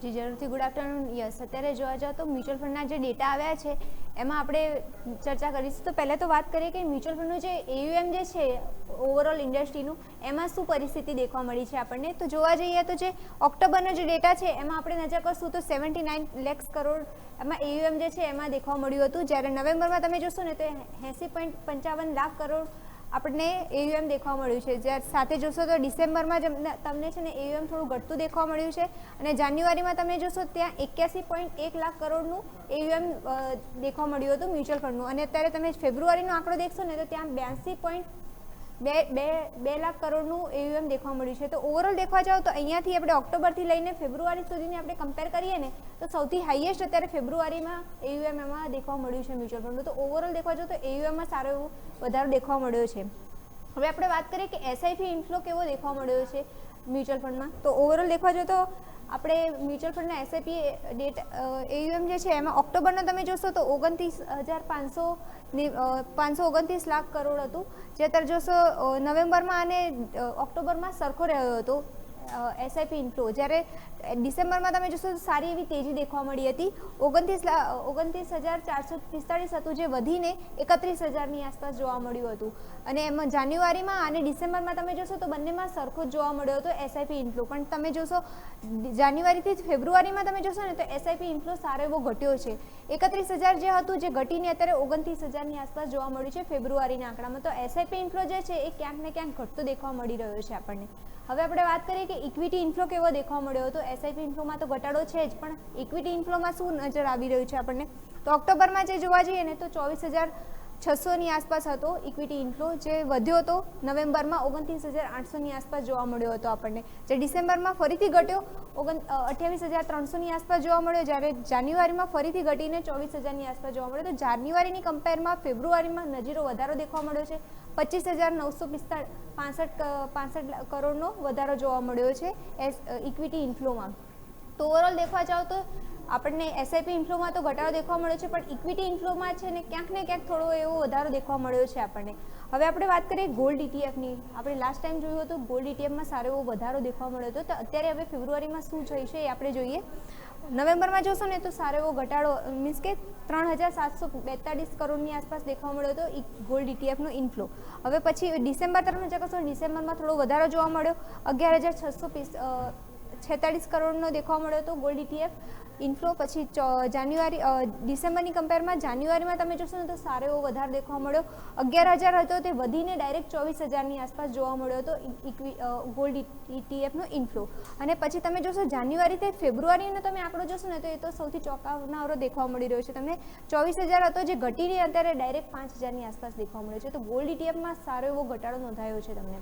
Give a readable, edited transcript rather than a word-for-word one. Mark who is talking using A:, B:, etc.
A: જી જરૂરથી good afternoon. Yes, અત્યારે જોવા જાઓ તો મ્યુચ્યુઅલ ફંડના જે ડેટા આવ્યા છે એમાં આપણે ચર્ચા કરીશું. તો પહેલાં તો વાત કરીએ કે મ્યુચ્યુઅલ ફંડનું જે AUM જે છે ઓવરઓલ ઇન્ડસ્ટ્રીનું, એમાં શું પરિસ્થિતિ દેખવા મળી છે આપણને. તો જોવા જઈએ તો જે ઓક્ટોબરનો જે ડેટા છે એમાં આપણે નજર કરશું તો 79 લાખ કરોડ એમાં AUM જે છે એમાં દેખવા મળ્યું હતું. જ્યારે નવેમ્બરમાં તમે જોશો ને તો 80.55 લાખ કરોડ આપણને AUM દેખવા મળ્યું છે. જ્યારે સાથે જોશો તો ડિસેમ્બરમાં તમને છે ને AUM થોડું ઘટતું દેખવા મળ્યું છે અને જાન્યુઆરીમાં તમે જોશો ત્યાં 81.1 લાખ કરોડનું AUM દેખવા મળ્યું હતું મ્યુચ્યુઅલ ફંડનું. અને અત્યારે તમે ફેબ્રુઆરીનો આંકડો દેખશો ને તો ત્યાં 82.2 લાખ કરોડનું AUM દેખવા મળ્યું છે. તો ઓવરઓલ દેખવા જાઓ તો અહીંયાથી આપણે ઓક્ટોબરથી લઈને ફેબ્રુઆરી સુધીની આપણે કમ્પેર કરીએ ને તો સૌથી હાઈએસ્ટ અત્યારે ફેબ્રુઆરીમાં AUM એમાં દેખવા મળ્યું છે મ્યુચ્યુઅલ ફંડનું. તો ઓવરઓલ દેખવા જાઓ તો AUMમાં સારો એવો વધારો દેખવા મળ્યો છે. હવે આપણે વાત કરીએ કે SIP ઇન્ફ્લો કેવો દેખવા મળ્યો છે મ્યુચ્યુઅલ ફંડમાં. તો ઓવરઓલ દેખવા જાઓ તો આપણે મ્યુચ્યુઅલ ફંડના SIP AUM જે છે એમાં ઓક્ટોબરના તમે જોશો તો 29,529 લાખ કરોડ હતું. જે અત્યારે જોશો નવેમ્બરમાં અને ઓક્ટોબરમાં સરખો રહ્યો હતો SIP ઇન્ફ્લો. જ્યારે ડિસેમ્બરમાં તમે જોશો તો સારી એવી તેજી દેખવા મળી હતી. 29,445 હતું જે વધીને 31,000ની આસપાસ જોવા મળ્યું હતું. અને એમાં જાન્યુઆરીમાં અને ડિસેમ્બરમાં તમે જોશો તો બંનેમાં સરખો જ જોવા મળ્યો હતો SIP ઇન્ફ્લો. પણ તમે જોશો જાન્યુઆરીથી જ ફેબ્રુઆરીમાં તમે જોશો ને તો SIP ઇન્ફ્લો સારો એવો ઘટ્યો છે. 31,000 જે હતું જે ઘટીને અત્યારે 29,000ની આસપાસ જોવા મળ્યું છે ફેબ્રુઆરીના આંકડામાં. તો SIP ઇન્ફ્લો જે છે એ ક્યાંક ને ક્યાંક ઘટતો દેખવા મળી રહ્યો છે આપણને. હવે આપણે વાત કરીએ કે ઇક્વિટી ઇન્ફ્લો કેવો દેખવા મળ્યો હતો. SIP ઇન્ફ્લોમાં તો ઘટાડો છે જ, પણ ઇક્વિટી ઇન્ફ્લોમાં શું નજર આવી રહ્યું છે આપણને. તો ઓક્ટોબરમાં જે જોવા જઈએ ને તો 24,600ની આસપાસ હતો ઇક્વિટી ઇન્ફ્લો, જે વધ્યો હતો નવેમ્બરમાં 29,800ની આસપાસ જોવા મળ્યો હતો આપણને. જે ડિસેમ્બરમાં ફરીથી ઘટ્યો 28,300ની આસપાસ જોવા મળ્યો. જ્યારે જાન્યુઆરીમાં ફરીથી ઘટીને 24,000ની આસપાસ જોવા મળ્યો. તો જાન્યુઆરીની કમ્પેરમાં ફેબ્રુઆરીમાં નજીરો વધારો દેખવા મળ્યો છે. 25,965 કરોડનો વધારો જોવા મળ્યો છે ઇક્વિટી ઇન્ફ્લોમાં. તો ઓવરઓલ દેખવા જાઓ તો આપણને SIP ઇન્ફ્લોમાં તો ઘટાડો દેખવા મળ્યો છે, પણ ઇક્વિટી ઇન્ફ્લોમાં છે ને ક્યાંક થોડો એવો વધારો દેખવા મળ્યો છે આપણને. હવે આપણે વાત કરીએ ગોલ્ડ ETFની. આપણે લાસ્ટ ટાઈમ જોયું હતું ગોલ્ડ ETFમાં સારો એવો વધારો દેખવા મળ્યો હતો. તો અત્યારે હવે ફેબ્રુઆરીમાં શું છે એ આપણે જોઈએ. નવેમ્બરમાં જોશો ને તો સારો એવો ઘટાડો મીન્સ કે 3,742 કરોડની આસપાસ દેખવા મળ્યો હતો ગોલ્ડ ETFનો ઇન્ફ્લો. હવે પછી ડિસેમ્બર તરફ નજર કરશો, ડિસેમ્બરમાં થોડો વધારો જોવા મળ્યો. 11,646 કરોડનો દેખવા મળ્યો હતો ગોલ્ડ ETF ઇન્ફ્લો. પછી ડિસેમ્બરની કમ્પેરમાં જાન્યુઆરીમાં તમે જોશો ને તો સારો એવો વધારો દેખવા મળ્યો. 11,000 હતો તે વધીને ડાયરેક્ટ 24,000ની આસપાસ જોવા મળ્યો હતો ગોલ્ડ ETFનો ઇન્ફ્લો. અને પછી તમે જોશો જાન્યુઆરીથી ફેબ્રુઆરીનો તમે આંકડો જોશો ને તો એ તો સૌથી ચોંકાવનારો દેખવા મળી રહ્યો છે તમને. 24,000 હતો જે ઘટીને અત્યારે ડાયરેક્ટ 5,000ની આસપાસ દેખવા મળ્યો છે. તો ગોલ્ડ ETFમાં સારો એવો ઘટાડો નોંધાયો છે તમને.